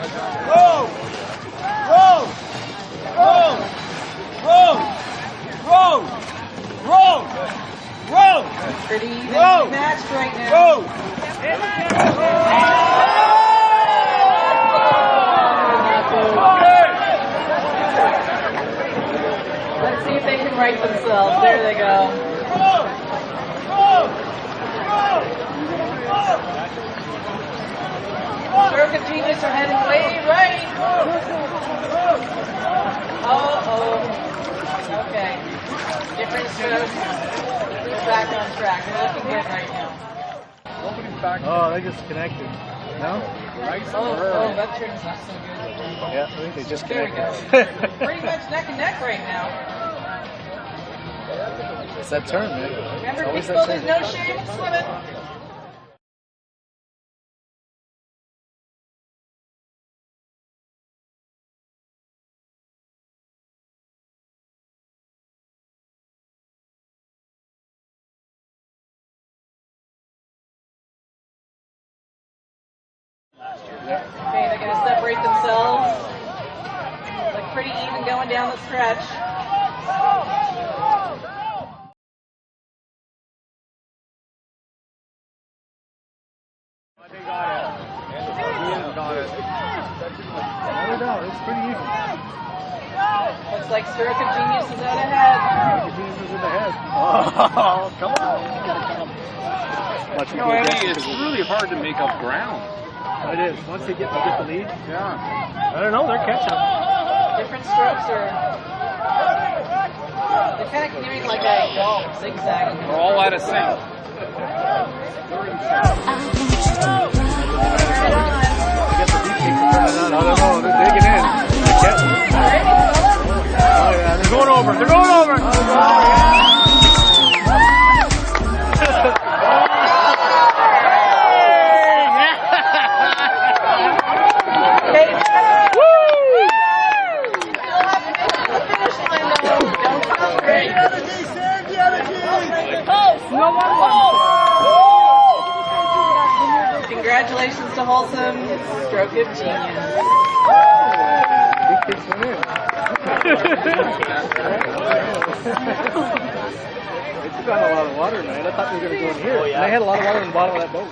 Roll! Roll! Roll! Roll! Roll! Roll! Roll! Pretty evenly matched right now. Roll! Let's see if they can right themselves. There they go. Stroke of Genius are heading way right. Okay. Different strokes. Back on track. They're looking good right now. Oh, they just connected. No? Oh, that turn's not so good. Yeah, I think they just There we connected. go. Pretty much neck and neck right now. It's that turn, man. Remember, Always people, that there's turn. no shame in swimming. Okay, they're going to separate themselves. Look pretty even going down the stretch. They got it. No doubt, it's pretty even. Looks like Stroke of Genius is out ahead. Jesus is in the head. Oh, come on. Eddie, it's really hard to make up ground. It is. Once they get the lead, Yeah. I don't know, they're catching up. Different strokes are... They're kind of canoeing like a golf, zigzagging. We're all out of sync. Turn it on. I don't know, they're digging in. They're catching. Oh, yeah, they're going over. They're going over. Congratulations to Wholesome, Stroke of Genius. Big kids went in. It's got a lot of water, man. I thought they were going to go in here. Oh, yeah. They had a lot of water in the bottom of that boat.